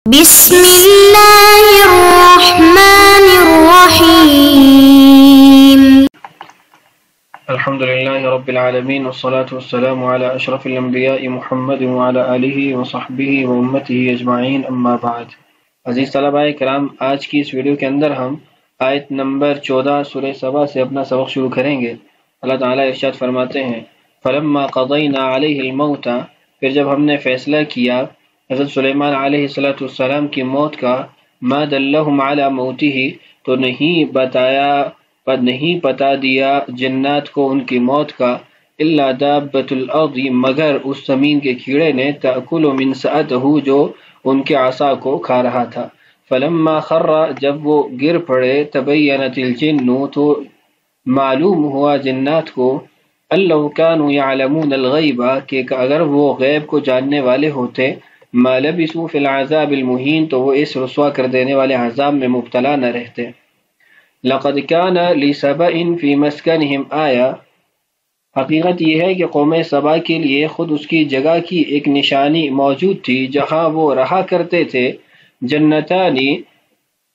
بسم اللہ الرحمن الرحیم الحمد للہ رب العالمین والصلاة والسلام علی اشرف الانبیاء محمد وعلی آلہ وصحبہ وامتہ اجمعین اما بعد۔ عزیز طلباء کرام، آج کی اس ویڈیو کے اندر ہم آیت نمبر 14 سورہ سبا سے اپنا سبق شروع کریں گے۔ اللہ تعالیٰ ارشاد فرماتے ہیں فَلَمَّا قَضَيْنَا عَلَيْهِ الْمَوْتَ، پھر جب ہم نے فیصلہ کیا حضرت سلیمان علیہ السلام کی موت کا، مَا دَلَّهُمْ عَلَى مَوْتِهِ، تو نہیں پتا دیا جنات کو ان کی موت کا، إِلَّا دَابَّةُ الْأَرْضِ، مگر اس زمین کے کیڑے نے، تَأْكُلُ مِنْ سَأَتَهُ، جو ان کے عصا کو کھا رہا تھا۔ فَلَمَّا خَرَّ، جب وہ گر پڑے، تَبَيَّنَتِ الْجِنُّ، تو معلوم ہوا جنات کو، أَلَّوْ كَانُوا يَعْلَمُونَ الْغَيْبَ، کہ اگر وہ غیب کو جاننے والے ہوتے، ما لبثوا فی العذاب المہین، تو وہ اس رسوا کر دینے والے عذاب میں مبتلا نہ رہتے۔ لقد کان لسبأ فی مسکنہم آیہ، حقیقت یہ ہے کہ قوم سبا کے لیے خود اس کی جگہ کی ایک نشانی موجود تھی، جہاں وہ رہا کرتے تھے، جنتانی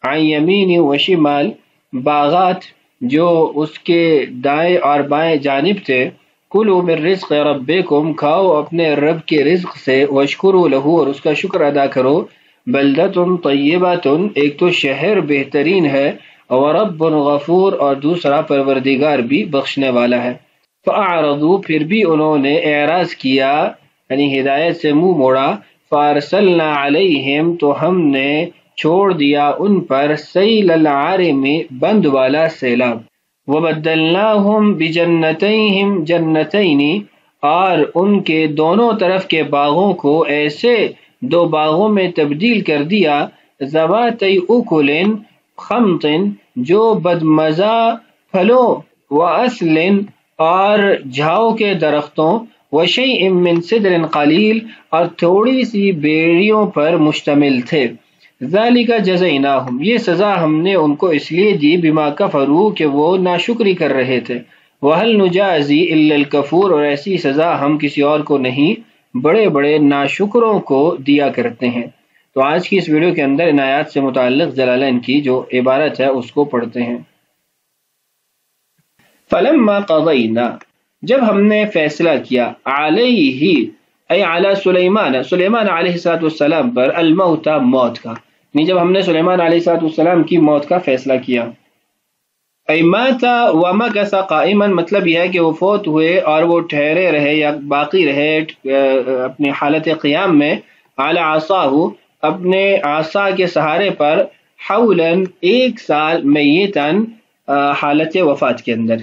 عن یمین و شمال، باغات جو اس کے دائیں اور بائیں جانب تھے، کلوا من رزق ربکم، کھاؤ اپنے رب کے رزق سے، واشکروا لہ، اور اس کا شکر ادا کرو، بلدۃ طیبۃ، ایک تو شہر بہترین ہے، ورب غفور، اور دوسرا پروردگار بھی بخشنے والا ہے۔ فاعرضوا، پھر بھی انہوں نے اعراض کیا، یعنی ہدایت سے منہ موڑا، فارسلنا علیہم، تو ہم نے چھوڑ دیا ان پر، سیل العارم، بند والا سیلاب، وبدلناہم بجنتیہم جنتین، اور ان کے دونوں طرف کے باغوں کو ایسے دو باغوں میں تبدیل کر دیا، ذواتی اکل خمط، جو بدمزہ پھلوں، واصل، اور جھاؤ کے درختوں، وشیء من سدر قلیل، اور تھوڑی سی بیڑیوں پر مشتمل تھے۔ ذالک جزیناہم، یہ سزا ہم نے ان کو اس لیے دی، بما کفروا، کہ وہ ناشکری کر رہے تھے، وہل نجازی الا الکفور، اور ایسی سزا ہم کسی اور کو نہیں، بڑے بڑے ناشکروں کو دیا کرتے ہیں۔ تو آج کی اس ویڈیو کے اندر ان آیات سے متعلق جلالین کی جو عبارت ہے اس کو پڑھتے ہیں۔ فلما قضینا، جب ہم نے فیصلہ کیا، علیہ ای علی سلیمان، سلیمان علیہ السلام پر، الموت، موت کا، یعنی جب ہم نے سلیمان علیہ السلام کی موت کا فیصلہ کیا، ای مات ومکث قائما، مطلب یہ ہے کہ وہ فوت ہوئے اور وہ ٹھہرے رہے یا باقی رہے اپنی حالت قیام میں، علی عصاہ، اپنے عصا کے سہارے پر، حولا، ایک سال، میتن، حالت وفات کے اندر۔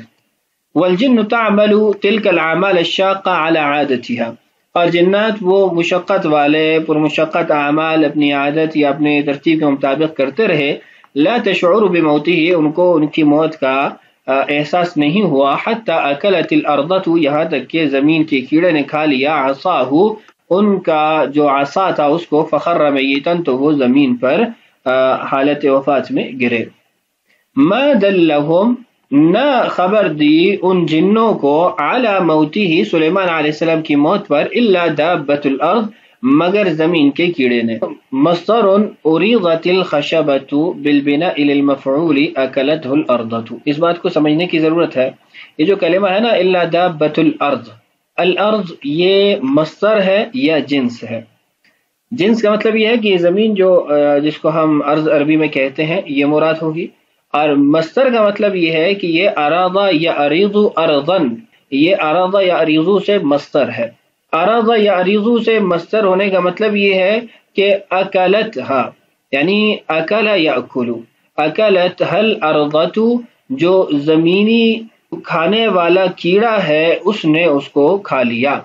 والجن تعمل تلك الاعمال الشاقة على عادتها، اور جنات وہ مشقت والے پرمشقت اعمال اپنی عادت یا اپنے ترتیب کے مطابق کرتے رہے، لا تشعر بموته، ان کو ان کی موت کا احساس نہیں ہوا، حتی اکلت الارض، یہاں تک کہ زمین کے کیڑے نے کھا لیا، عصاہ، ان کا جو عصا تھا اس کو، فخر میتا، تو وہ زمین پر حالت وفات میں گرے۔ ما دلہم، نہ خبر دی ان جنوں کو، علی موتہ، سلیمان علیہ السلام کی موت پر، الا دابۃ الارض، مگر زمین کے کیڑے نے۔ مصدر اریضت الخشبۃ بالبناء للمفعول اکلتہ الارض، اس بات کو سمجھنے کی ضرورت ہے، یہ جو کلمہ ہے نا، الا دابۃ الارض، الارض یہ مصدر ہے یا جنس ہے؟ جنس کا مطلب یہ ہے کہ یہ زمین جو جس کو ہم ارض عربی میں کہتے ہیں یہ مراد ہوگی، اور مصدر کا مطلب یہ ہے کہ یہ اراضا یا اریضو ارضن، یہ اراضا یا اریضو سے مصدر ہے۔ اراضا یا اریضو سے مصدر ہونے کا مطلب یہ ہے کہ اکلتھا، یعنی اکل یاکلو، اکلتھا الارضۃ، جو زمینی کھانے والا کیڑا ہے اس نے اس کو کھا لیا۔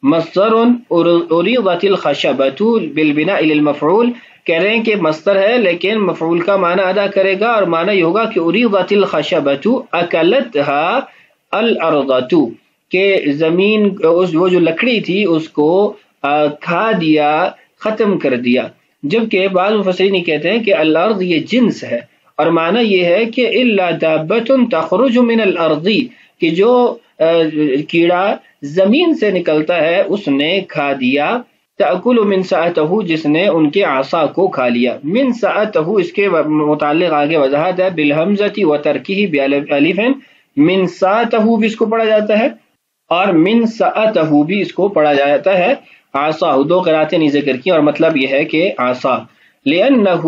مصدر اریضت الخشبۃ بالبناء للمفعول، کہہ رہے ہیں کہ مصدر ہے لیکن مفعول کا معنی ادا کرے گا، اور معنی یہ ہوگا کہ اریضت الخشبۃ اکلتھا الارضۃ، کہ زمین وہ جو لکڑی تھی اس کو کھا دیا، ختم کر دیا۔ جبکہ بعض مفسرین کہتے ہیں کہ الارض یہ جنس ہے، اور معنی یہ ہے کہ الا دابۃ تخرج من الارض، کہ جو کیڑا زمین سے نکلتا ہے اس نے کھا دیا۔ تأکل من سأتہ جس نے ان کے عصا کو کھا لیا. من سأتہ اس کے متعلق آگے وضاحت ہے بالحمزۃ و ترکہ بالالف. من سأتہ بھی اس کو پڑھا جاتا ہے اور من سأتہ بھی اس کو پڑھا جاتا ہے. عصا دو قراتیں نے ذکر کی اور مطلب یہ ہے کہ عصا لأنہ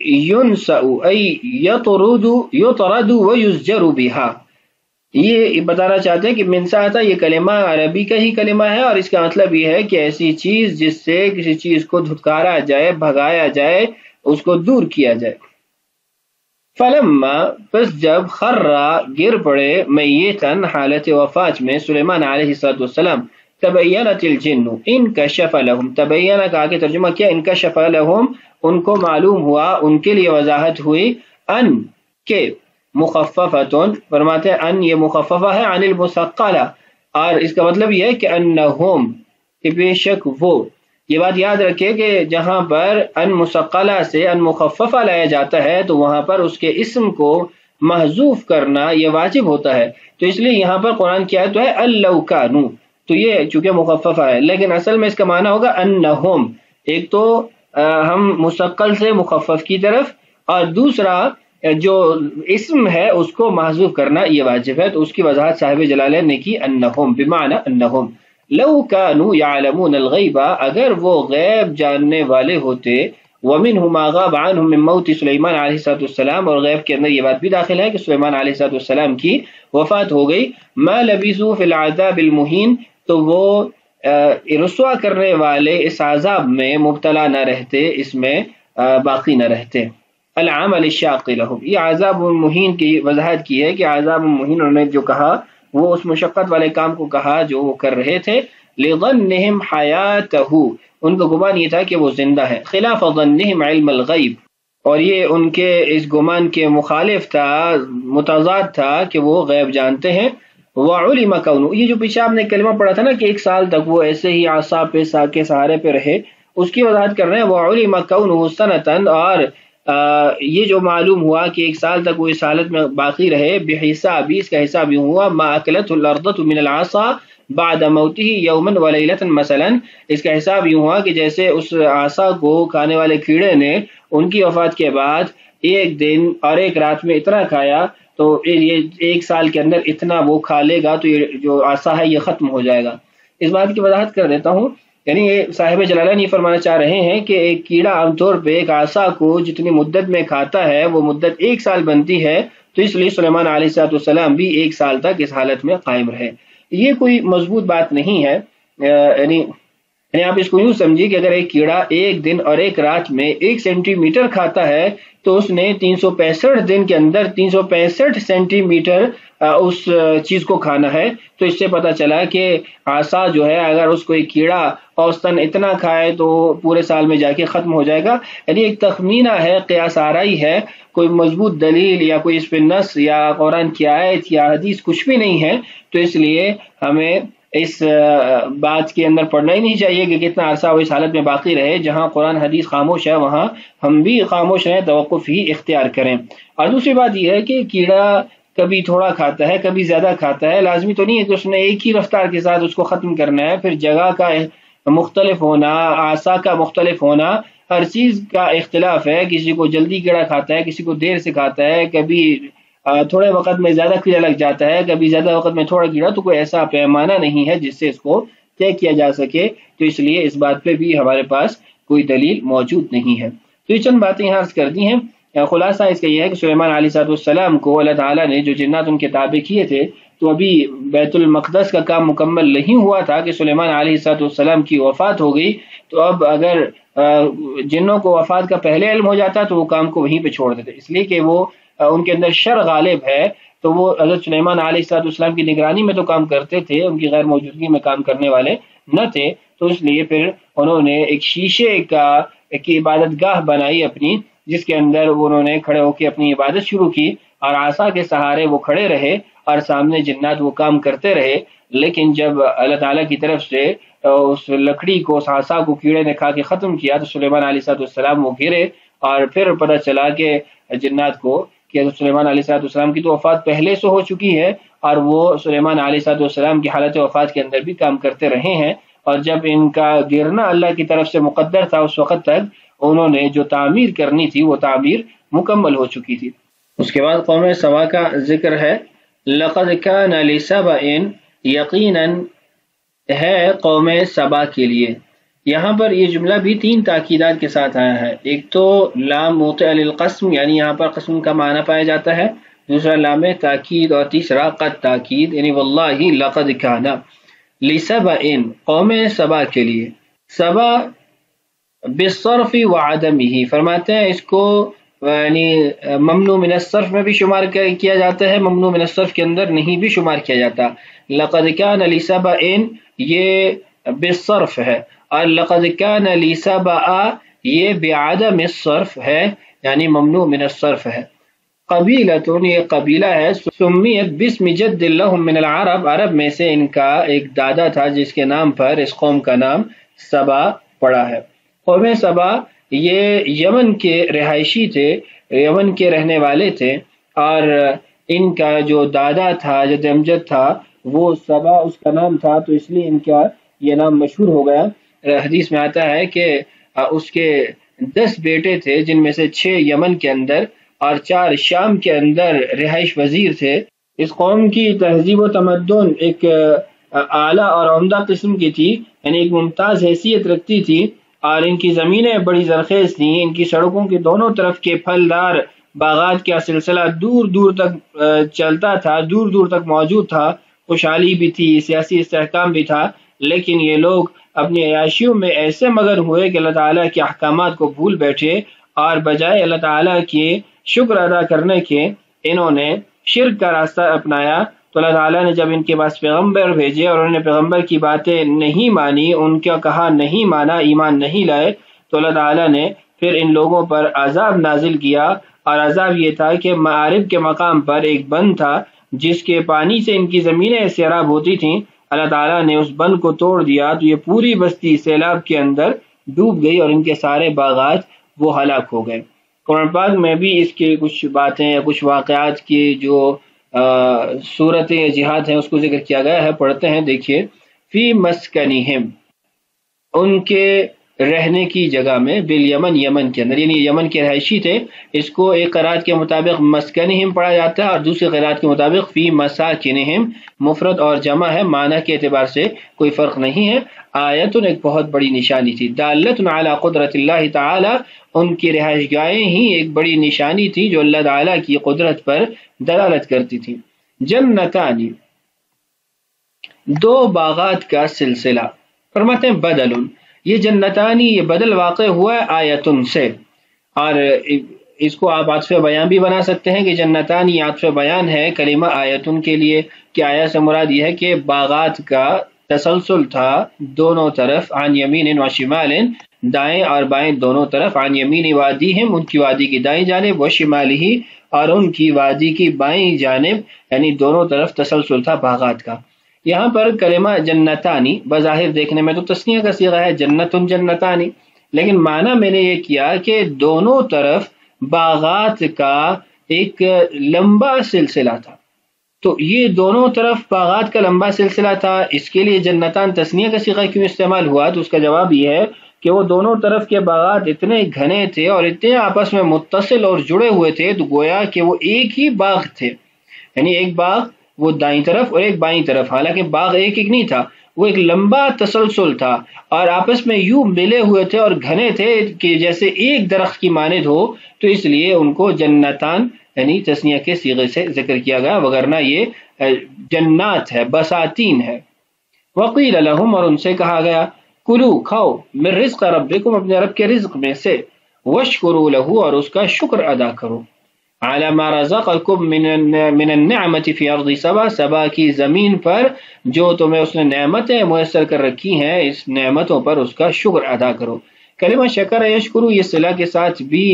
ينسأ ای یطرد ویزجر بها. یہ بتانا چاہتے ہیں کہ من سأتہ یہ کلمہ عربی کا ہی کلمہ ہے اور اس کا مطلب یہ ہے کہ ایسی چیز جس سے کسی چیز کو دھتکارا جائے، بھگایا جائے، اس کو دور کیا جائے. فلما پس جب خرّا گر پڑے میتاً حالت وفات میں سلیمان علیہ السلام تبینت الجن انکشف لهم. تبینہ کا آگے ترجمہ کیا انکشف لهم ان کو معلوم ہوا، ان کے لیے وضاحت ہوئی ان کے مخففتن فرماتے ہیں ان یہ مخففہ ہے عن المثقلہ اور اس کا مطلب یہ ہے کہ انہم کہ بے شک وہ. یہ بات یاد رکھے کہ جہاں پر ان مثقلہ سے ان مخففہ لایا جاتا ہے تو وہاں پر اس کے اسم کو محذوف کرنا یہ واجب ہوتا ہے. تو اس لیے یہاں پر قرآن کی آیت ہے اللو کانو، تو یہ چونکہ مخففہ ہے لیکن اصل میں اس کا معنی ہوگا انہم. ایک تو ہم مثقل سے مخفف کی طرف اور دوسرا جو اسم ہے اس کو محذوف کرنا یہ واجب ہے. تو اس کی وضاحت صاحب جلالین نے کی انہم بمعنی انہم لو کانوا یعلمون الغیب اگر وہ غیب جاننے والے ہوتے. ومنہ ما غاب عنہم من موت سلیمان علیہ السلام اور غیب کے اندر یہ بات بھی داخل ہے کہ سلیمان علیہ السلام کی وفات ہو گئی. ما لبثوا فی العذاب المہین تو وہ رسوا کرنے والے اس عذاب میں مبتلا نہ رہتے، اس میں باقی نہ رہتے. العمل الشاق لهم یہ عذاب المہین کی وضاحت کی ہے کہ عذاب المہین انہوں نے جو کہا وہ اس مشقت والے کام کو کہا جو وہ کر رہے تھے. لظنهم حیاتہ ان کا گمان یہ تھا کہ وہ زندہ ہے. خلاف ظنهم علم الغیب اور یہ ان کے اس گمان کے مخالف تھا، متضاد تھا کہ وہ غیب جانتے ہیں. وعلم کونہ یہ جو پیچھے آپ نے کلمہ پڑھا تھا نا کہ 1 سال تک وہ ایسے ہی عصا پہ کے سہارے پہ رہے، اس کی وضاحت کر رہے ہیں. وعلم کونہ سنتاً اور یہ جو معلوم ہوا کہ 1 سال تک وہ اس حالت میں باقی رہے. بحساب اس کا حساب یوں ہوا ما اکلت الارض من العصا بعد موتہ یوما ولیلۃ مثلا. اس کا حساب یوں ہوا کہ جیسے اس عصا کو کھانے والے کیڑے نے ان کی وفات کے بعد 1 دن اور 1 رات میں اتنا کھایا تو یہ 1 سال کے اندر اتنا وہ کھا لے گا تو یہ جو عصا ہے یہ ختم ہو جائے گا. اس بات کی وضاحت کر دیتا ہوں. یعنی یہ صاحب جلالین یہ فرمانا چاہ رہے ہیں کہ ایک کیڑا عام طور پہ ایک عصا کو جتنی مدت میں کھاتا ہے وہ مدت 1 سال بنتی ہے. تو اس لیے سلیمان علیہ السلام بھی 1 سال تک اس حالت میں قائم رہے. یہ کوئی مضبوط بات نہیں ہے. یعنی آپ اس کو یوں سمجھیے کہ اگر ایک کیڑا 1 دن اور 1 رات میں 1 سینٹی میٹر کھاتا ہے تو اس نے 365 دن کے اندر 365 سینٹی میٹر اس چیز کو کھانا ہے. تو اس سے پتہ چلا کہ عصا جو ہے اگر اس کو ایک کیڑا اوسطاً اتنا کھائے تو پورے سال میں جا کے ختم ہو جائے گا. یعنی ایک تخمینہ ہے، قیاس آرائی ہے، کوئی مضبوط دلیل یا کوئی اس پہ نص یا قرآن کی آیت یا حدیث کچھ بھی نہیں ہے. تو اس لیے ہمیں اس بات کے اندر پڑھنا ہی نہیں چاہیے کہ کتنا عرصہ وہ اس حالت میں باقی رہے. جہاں قرآن حدیث خاموش ہے وہاں ہم بھی خاموش رہیں، توقف ہی اختیار کریں. اور دوسری بات یہ ہے کہ کیڑا کبھی تھوڑا کھاتا ہے کبھی زیادہ کھاتا ہے، لازمی تو نہیں ہے کہ اس نے ایک ہی رفتار کے ساتھ اس کو ختم کرنا ہے. پھر جگہ کا مختلف ہونا، عصا کا مختلف ہونا، ہر چیز کا اختلاف ہے. کسی کو جلدی کیڑا کھاتا ہے، کسی کو دیر سے کھاتا ہے، کبھی تھوڑے وقت میں زیادہ کیڑا لگ جاتا ہے، کبھی زیادہ وقت میں تھوڑا کیڑا. تو کوئی ایسا پیمانہ نہیں ہے جس سے اس کو طے کیا جا سکے. تو اس لیے اس بات پہ بھی ہمارے پاس کوئی دلیل موجود نہیں ہے. تو یہ چند باتیں یہاں عرض کر دی ہیں. خلاصہ اس کا یہ ہے کہ سلیمان علیہ السلام کو اللہ تعالیٰ نے جو جنات ان کے تابع کیے تھے تو ابھی بیت المقدس کا کام مکمل نہیں ہوا تھا کہ سلیمان علیہ السلام کی وفات ہو گئی. تو اب اگر جنوں کو وفات کا پہلے علم ہو جاتا تو وہ کام کو وہیں پہ چھوڑ دیتے، اس لیے کہ وہ ان کے اندر شر غالب ہے. تو وہ حضرت سلیمان علیہ السلام کی نگرانی میں تو کام کرتے تھے، ان کی غیر موجودگی میں کام کرنے والے نہ تھے. تو اس لیے پھر انہوں نے ایک شیشے کی عبادت گاہ بنائی اپنی، جس کے اندر انہوں نے کھڑے ہو کے اپنی عبادت شروع کی اور عصا کے سہارے وہ کھڑے رہے اور سامنے جنات وہ کام کرتے رہے. لیکن جب اللہ تعالیٰ کی طرف سے اس لکڑی کو، اس عصا کو کیڑے نے کھا کے ختم کیا تو سلیمان علیہ السلام وہ گرے اور پھر پتہ چلا کہ جنات کو کہ سلیمان علیہ السلام کی تو وفات پہلے سے ہو چکی ہے اور وہ سلیمان علیہ السلام کی حالت وفات کے اندر بھی کام کرتے رہے ہیں. اور جب ان کا گرنا اللہ کی طرف سے مقدر تھا اس وقت تک انہوں نے جو تعمیر کرنی تھی وہ تعمیر مکمل ہو چکی تھی۔ اس کے بعد قوم سبا کا ذکر ہے، لقد کان لسبأ، یقیناً ہے قوم سبا کے لیے۔ یہاں پر یہ جملہ بھی 3 تاکیدات کے ساتھ آیا ہے، ایک تو لام موطئ للقسم، یعنی یہاں پر قسم کا معنی پایا جاتا ہے، دوسرا لام تاکید، اور تیسرا قد تاکید، یعنی واللہ لقد کان لسبأ، قوم سبا کے لیے۔ سبا بالصرف وعدمہ، فرماتے ہیں اس کو یعنی ممنوع من الصرف میں بھی شمار کیا جاتا ہے، ممنوع من الصرف کے اندر نہیں بھی شمار کیا جاتا۔ لقد کان لسبأ یہ بالصرف ہے، اور لقد کان لسبأ یہ بعدم الصرف ہے، یعنی ممنوع من الصرف ہے۔ قبیلۃ یہ قبیلہ ہے، سمیت باسم جد لهم من العرب، عرب میں سے ان کا ایک دادا تھا جس کے نام پر اس قوم کا نام سبا پڑا ہے۔ قوم سبا یہ یمن کے رہائشی تھے، یمن کے رہنے والے تھے، اور ان کا جو دادا تھا، جد امجد تھا، وہ سبا اس کا نام تھا، تو اس لیے ان کا یہ نام مشہور ہو گیا۔ حدیث میں آتا ہے کہ اس کے 10 بیٹے تھے، جن میں سے 6 یمن کے اندر اور 4 شام کے اندر رہائش وزیر تھے۔ اس قوم کی تہذیب و تمدن ایک اعلیٰ اور عمدہ قسم کی تھی، یعنی ایک ممتاز حیثیت رکھتی تھی، اور ان کی زمینیں بڑی زرخیز تھیں، ان کی سڑکوں کی دونوں طرف کے پھلدار باغات کا سلسلہ دور دور تک چلتا تھا، دور دور تک موجود تھا، خوشحالی بھی تھی، سیاسی استحکام بھی تھا، لیکن یہ لوگ اپنی عیاشیوں میں ایسے مگن ہوئے کہ اللہ تعالیٰ کے احکامات کو بھول بیٹھے، اور بجائے اللہ تعالیٰ کے شکر ادا کرنے کے انہوں نے شرک کا راستہ اپنایا۔ تو اللہ تعالیٰ نے جب ان کے پاس پیغمبر بھیجے اور انہوں نے پیغمبر کی باتیں نہیں مانی، ان کا کہا نہیں مانا، ایمان نہیں لائے، تو اللہ تعالیٰ نے پھر ان لوگوں پر عذاب نازل کیا، اور عذاب یہ تھا کہ معارب کے مقام پر ایک بند تھا جس کے پانی سے ان کی زمینیں سیراب ہوتی تھیں، اللہ تعالیٰ نے اس بند کو توڑ دیا، تو یہ پوری بستی سیلاب کے اندر ڈوب گئی اور ان کے سارے باغات وہ ہلاک ہو گئے۔ قرآن پاک میں بھی اس کے کچھ باتیں یا کچھ واقعات کی جو صورتیں یا جہاد ہیں اس کو ذکر کیا گیا ہے، پڑھتے ہیں، دیکھیے۔ فی مسکنہم، ان کے رہنے کی جگہ میں، بالیمن، یمن کے اندر، یعنی یمن کے رہائشی تھے، اس کو ایک قرات کے مطابق مسکنہم پڑھا جاتا ہے، اور دوسری قرات کے مطابق فی مساکنہم، مفرد اور جمع ہے، معنی کے اعتبار سے کوئی فرق نہیں ہے۔ آیت ایک بہت بڑی نشانی تھی، دالت علی قدرت اللہ تعالی، ان کی رہائش گاہیں ہی ایک بڑی نشانی تھی جو اللہ تعالیٰ کی قدرت پر دلالت کرتی تھی۔ جنتانی، 2 باغات کا سلسلہ، فرماتے ہیں بدل، یہ جنتانی یہ بدل واقع ہوا ہے آیتن سے، اور اس کو آپ عطف بیان بھی بنا سکتے ہیں کہ جنتانی عطف بیان ہے کلمہ آیتن کے لیے، کہ آیت سے مراد یہ ہے کہ باغات کا تسلسل تھا دونوں طرف، عن یمین و شمال، دائیں اور بائیں دونوں طرف، عن یمین وادیہم، ان کی وادی کی دائیں جانب، و شمالہ، اور ان کی وادی کی بائیں جانب، یعنی دونوں طرف تسلسل تھا باغات کا۔ یہاں پر کلمہ جنتانی بظاہر دیکھنے میں تو تثنیہ کا صیغہ ہے، جنتن جنتانی، لیکن معنی میں نے یہ کیا کہ دونوں طرف باغات کا ایک لمبا سلسلہ تھا، تو یہ دونوں طرف باغات کا لمبا سلسلہ تھا، اس کے لیے جنتان تثنیہ کا صیغہ کیوں استعمال ہوا؟ تو اس کا جواب یہ ہے کہ وہ دونوں طرف کے باغات اتنے گھنے تھے اور اتنے آپس میں متصل اور جڑے ہوئے تھے، تو گویا کہ وہ ایک ہی باغ تھے، یعنی ایک باغ وہ دائیں طرف اور ایک بائیں طرف، حالانکہ باغ ایک نہیں تھا، وہ ایک لمبا تسلسل تھا اور آپس میں یوں ملے ہوئے تھے اور گھنے تھے کہ جیسے ایک درخت کی مانند ہو، تو اس لیے ان کو جنتان یعنی تثنیہ کے صیغے سے ذکر کیا گیا، وگرنہ یہ جنات ہے، بساتین ہے۔ وقیل لہم، اور ان سے کہا گیا، کلو کھاؤ، من رزق ربکم، اپنے رب کے رزق میں سے، واشکروا لہ، اور اس کا شکر ادا کرو، علی ما رزقکم من النعمت فی ارض سبا، سبا کی زمین پر جو تمہیں اس نے نعمتیں میسر کر رکھی ہیں، اس نعمتوں پر اس کا شکر ادا کرو۔ کلمہ شکر یشکرو یہ صلہ کے ساتھ بھی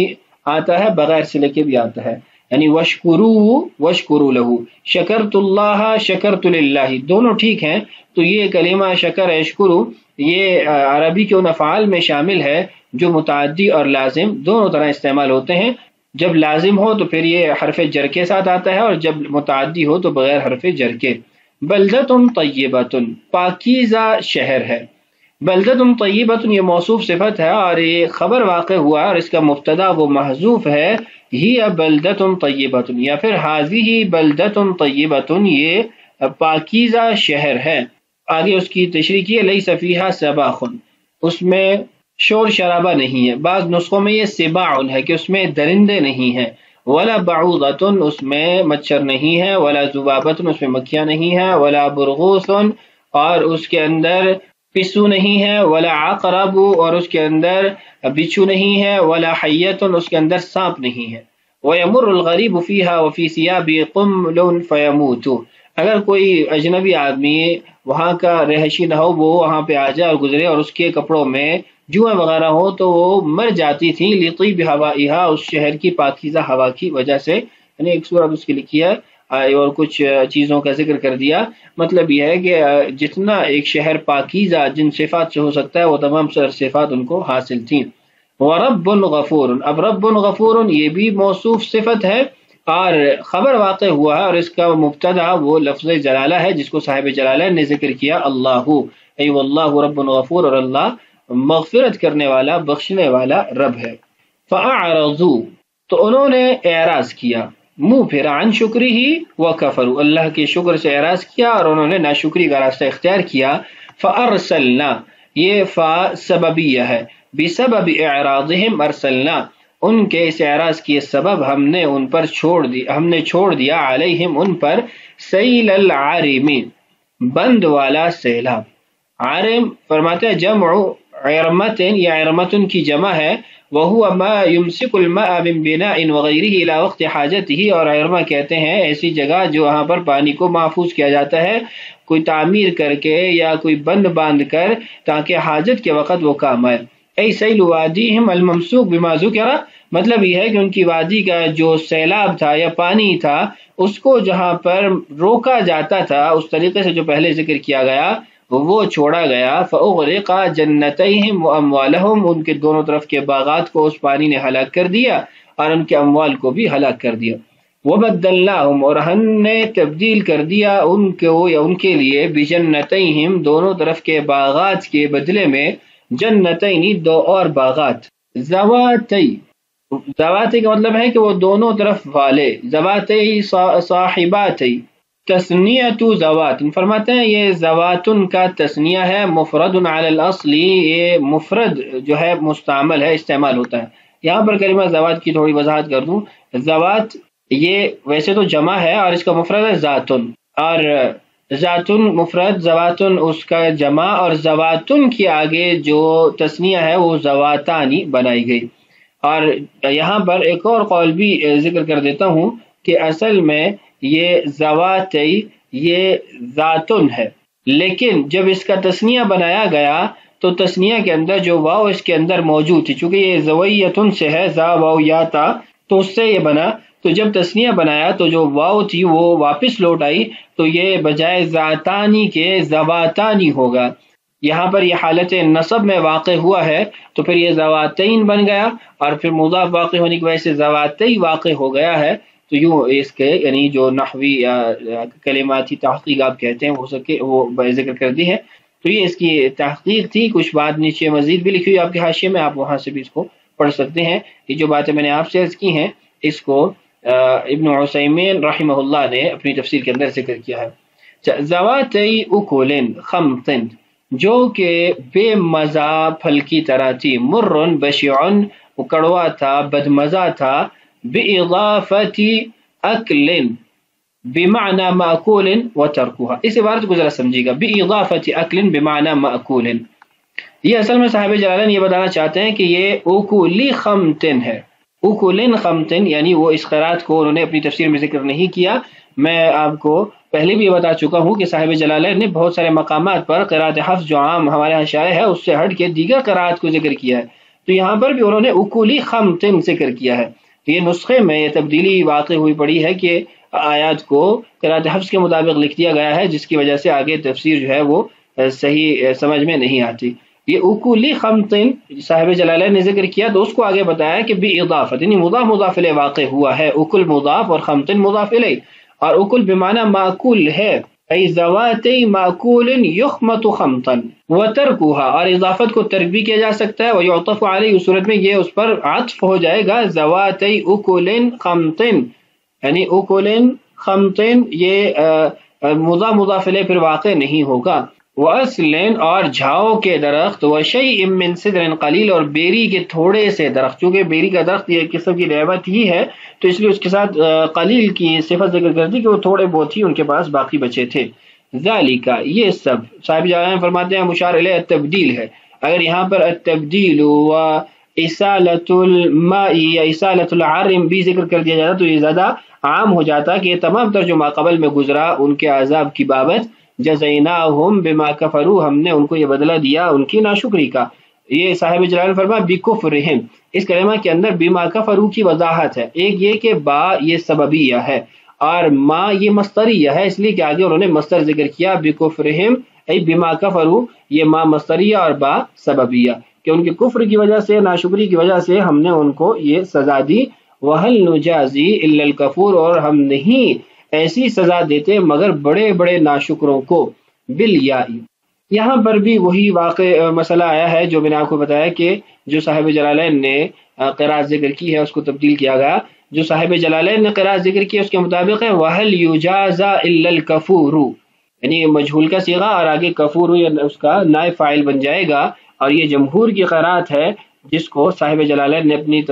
آتا ہے، بغیر صلہ کے بھی آتا ہے، یعنی وشکرو لہو، شکرت اللہ، شکرت للہ، دونوں ٹھیک ہیں۔ تو یہ کلمہ شکر یشکرو یہ عربی کے ان افعال میں شامل ہے جو متعدی اور لازم دونوں طرح استعمال ہوتے ہیں، جب لازم ہو تو پھر یہ حرف جر کے ساتھ آتا ہے، اور جب متعدی ہو تو بغیر حرف جر کے۔ بلدۃ طیبۃ، پاکیزہ شہر ہے، بلدۃ طیبۃ یہ موصوف صفت ہے اور یہ خبر واقع ہوا ہے اور اس کا مبتدا وہ محذوف ہے، ہی بلدۃ طیبۃ یا پھر ھذہ بلدۃ طیبۃ یہ پاکیزہ شہر ہے۔ آگے اس کی تشریح کی ہے، لیس فیہا سباخ اس میں شور شرابہ نہیں ہے، بعض نسخوں میں یہ سباع ہے کہ اس میں درندے نہیں ہیں، ولا بعوضۃ اس میں مچھر نہیں ہے، ولا ذبابۃ اس میں مکھیاں نہیں ہیں، ولا برغوث اور اس کے اندر پسو نہیں ہے، ولا عقرب اور اس کے اندر بچھو نہیں ہے، ولا حیۃ اس کے اندر سانپ نہیں ہے۔ وَيَمُرُّ الْغَرِيبُ فِيهَا وَفِي ثِيَابِهِ قُمْلٌ فَيَمُوتُ اگر کوئی اجنبی آدمی وہاں کا رہائشی نہ ہو، وہ وہاں پہ آ جائے اور گزرے اور اس کے کپڑوں میں جوئیں وغیرہ ہو تو وہ مر جاتی تھیں، لِطِيبِ هَوَائِهَا اس شہر کی پاکیزہ ہوا کی وجہ سے، یعنی ایک سورت اس کی لکھی ہے اور کچھ چیزوں کا ذکر کر دیا۔ مطلب یہ ہے کہ جتنا ایک شہر پاکیزہ جن صفات سے ہو سکتا ہے وہ تمام صفات ان کو حاصل تھیں۔ وَرَبٌّ غَفُورٌ اب رب غفور یہ بھی موصوف صفت ہے اور خبر واقع ہوا ہے اور اس کا مبتدا وہ لفظ جلالہ ہے جس کو صاحب جلالہ نے ذکر کیا، اللہ ای واللہ رب غفور اور اللہ مغفرت کرنے والا بخشنے والا رب ہے۔ فَأَعْرَضُوا تو انہوں نے اعراض کیا، منہ پھیرا، عن شکری ہی وَكَفَرُوا اللہ کے شکر سے اعراض کیا اور انہوں نے ناشکری کا راستہ اختیار کیا۔ فَأَرْسَلْنَا یہ فا سببیہ ہے، بسبب اعراضہم ارسلنا ان کے اس اعراض کی سبب ہم نے ان پر چھوڑ دیا علیہم ان پر سیل العارم بند والا سیلاب۔ عارم فرماتے ہیں جمع عرمت یا عرمتن کی جمع ہے، وَهُوَ مَا يُمْسِكُ الْمَاءَ مِنْ بِنَاءٍ وَغَيْرِهِ إِلَى وَقْتِ حَاجَتِهِ اور عرمہ کہتے ہیں ایسی جگہ جو وہاں پر پانی کو محفوظ کیا جاتا ہے کوئی تعمیر کر کے یا کوئی بند باندھ کر تاکہ حاجت کے وقت وہ کام آئے۔ اے سیل وادیہم الممسوک بما ذکر مطلب یہ ہے کہ ان کی وادی کا جو سیلاب تھا یا پانی تھا اس کو جہاں پر روکا جاتا تھا اس طریقے سے جو پہلے ذکر کیا گیا وہ چھوڑا گیا۔ فأغرق جنتیہم واموالہم ان کے دونوں طرف کے باغات کو اس پانی نے ہلاک کر دیا اور ان کے اموال کو بھی ہلاک کر دیا۔ وبدلناہم اور ہم نے تبدیل کر دیا ان کو یا ان کے لیے بجنتیہم دونوں طرف کے باغات کے بدلے میں جنتینی دو اور باغات، زواتی کا مطلب ہے کہ وہ دونوں طرف والے، زواتی صاحباتی تسنیۃ زوات فرماتے ہیں یہ زواتن کا تسنیہ ہے، مفرد علی الاصل یہ مفرد جو ہے مستعمل ہے استعمال ہوتا ہے۔ یہاں پر کلمہ زوات کی تھوڑی وضاحت کر دوں، زوات یہ ویسے تو جمع ہے اور اس کا مفرد ہے ذاتن، اور ذاتن مفرد زواتن اس کا جمع اور زواتن کے آگے جو تسنیہ ہے وہ زواتانی بنائی گئی۔ اور یہاں پر ایک اور قول بھی ذکر کر دیتا ہوں کہ اصل میں یہ زواتی یہ ذاتن ہے، لیکن جب اس کا تسنیہ بنایا گیا تو تسنیہ کے اندر جو واو اس کے اندر موجود تھی، چونکہ یہ زویتن سے ہے، زا واو یا تا، تو اس سے یہ بنا، تو جب تسنیہ بنایا تو جو واو تھی وہ واپس لوٹ آئی تو یہ بجائے ذاتانی کے زواتانی ہوگا۔ یہاں پر یہ حالت نصب میں واقع ہوا ہے تو پھر یہ زواتین بن گیا اور پھر مضاف واقع ہونے کی وجہ سے زواتی واقع ہو گیا ہے۔ تو یوں اس کے یعنی جو نحوی کلماتی تحقیق آپ کہتے ہیں ہو سکے وہ ذکر کر دی ہے۔ تو یہ اس کی تحقیق تھی، کچھ بات نیچے مزید بھی لکھی ہوئی آپ کے حاشیے میں، آپ وہاں سے بھی اس کو پڑھ سکتے ہیں۔ یہ جو باتیں میں نے آپ سے عرض کی ہیں اس کو ابن عثیمین رحمہ اللہ نے اپنی تفسیر کے اندر ذکر کیا ہے۔ ذواتی اکل خمط جو کہ بے مزہ پھل کی طرح تھی، مرن بشعن وہ کڑوا تھا بدمزہ تھا، بِإِضَافَةِ أَكْلٍ بِمَعْنَى مَأْكُولٍ وَتَرْكُهَا اس عبارت کو ذرا سمجھیے گا، بِإِضَافَةِ أَكْلٍ بِمَعْنَى مَأْكُولٍ یہ اصل میں صاحب جلالین یہ بتانا چاہتے ہیں کہ یہ اوکولی خمتن ہے، اوکولن خمتن یعنی وہ اس قرات کو انہوں نے اپنی تفسیر میں ذکر نہیں کیا۔ میں آپ کو پہلے بھی یہ بتا چکا ہوں کہ صاحب جلالین نے بہت سارے مقامات پر قرات حفظ جو عام ہمارے یہاں شائع ہے اس سے ہٹ کے دیگر قرات کو ذکر کیا ہے، تو یہاں پر بھی انہوں نے اوکولی خمتن ذکر کیا ہے۔ یہ نسخے میں یہ تبدیلی واقع ہوئی پڑی ہے کہ آیات کو قرات حفظ کے مطابق لکھ دیا گیا ہے، جس کی وجہ سے آگے تفسیر جو ہے وہ صحیح سمجھ میں نہیں آتی۔ یہ اکولی خمطن صاحب جلالین نے ذکر کیا تو اس کو آگے بتایا کہ بِإِضَافَةٍ یعنی مضاف مضاف الیہ واقع ہوا ہے، اکل مضاف اور خمطن مضاف الیہ، اور اکل بمعنی ماکول ہے، ای ذواتی معقول یخمط خمطا وترکوها، اور اضافت کو ترک بھی کیا جا سکتا ہے، ویعطف علیہ اس صورت میں یہ اس پر عطف ہو جائے گا، ذواتی اکل خمط، یعنی اکل خمط یہ مضاف الیہ پھر واقع نہیں ہوگا، وَأَصْلٍ اور جھاؤ کے درخت، وَشَيْءٍ مِّن صِدْرٍ قلیل اور بیری کے تھوڑے سے درخت، چونکہ بیری کا درخت یہ قسم کی نعمت ہی ہے تو اس لیے اس کے ساتھ قلیل کی صفت ذکر کرتی کہ وہ تھوڑے بہت ہی ان کے پاس باقی بچے تھے۔ ذالک یہ سب صاحب جلالین فرماتے ہیں مشار الیہ التبدیل ہے، اگر یہاں پر التبدیل و اصالۃ الماء یا اصالۃ العرم بھی ذکر کر دیا جاتا تو یہ زیادہ عام ہو جاتا کہ یہ تمام تر جو ماقبل میں گزرا ان کے عذاب کی بابت، جزیناہم بما کفروا ہم نے ان کو یہ بدلہ دیا ان کی ناشکری کا۔ یہ صاحب جلال فرما بکفرہم، اس کلمہ کے اندر بما کفروا کی وضاحت ہے، ایک یہ کہ با یہ سببیہ ہے اور ما یہ مصدریہ ہے، اس لیے کہ آگے انہوں نے مصدر ذکر کیا بکفرہم ای بما کفروا، یہ ما مصدریہ اور با سببیہ، کہ ان کے کفر کی وجہ سے ناشکری کی وجہ سے ہم نے ان کو یہ سزا دی۔ وَهَلْ نُجَازِي إِلَّا الْكَفُورَ اور ہم نہیں ایسی سزا دیتے مگر بڑے بڑے ناشکروں کو، بالیاء، یہاں پر بھی وہی واقع مسئلہ آیا ہے جو میں نے آپ کو بتایا کہ جو صاحب جلالین نے قراءت ذکر کی ہے اس کو تبدیل کیا گیا، جو صاحب جلالین نے قراءت ذکر کی ہے اس کے مطابق ہے وَهَلْ يُجَازَى إِلَّا الْكَفُورُ، یعنی مجہول کا صیغہ اور آگے کفور اس کا نائب فاعل بن جائے گا، اور یہ جمہور کی قراءت ہے جس کو صاحب جلالین نے اپنی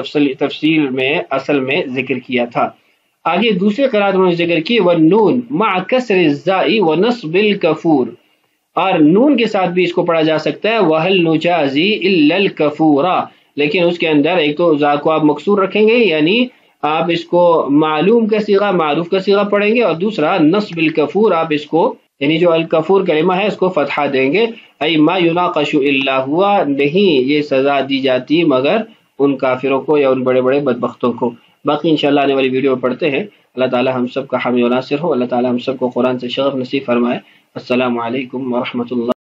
تفصیل میں اصل میں ذکر کیا تھا۔ آگے دوسری قراءت انہوں نے ذکر کی والنون مع کسر الزاء ونصب الکفور، اور نون کے ساتھ بھی اس کو پڑھا جا سکتا ہے وَهَلْ نُجَازِي إِلَّا الْكَفُورَ، لیکن اس کے اندر ایک تو زا کو آپ مکسور رکھیں گے یعنی آپ اس کو معلوم کا صیغہ معروف کا صیغہ پڑھیں گے، اور دوسرا نصب الکفور آپ اس کو یعنی جو الکفور کلمہ ہے اس کو فتحہ دیں گے، ای ما یناقش الا ہوا، نہیں یہ سزا دی جاتی مگر ان کافروں کو یا ان بڑے بڑے بدبختوں کو۔ باقی انشاءاللہ آنے والی ویڈیو میں پڑھتے ہیں۔ اللہ تعالی ہم سب کا حامی و ناصر ہو، اللہ تعالی ہم سب کو قرآن سے شغف نصیب فرمائے۔ السلام علیکم ورحمۃ اللہ۔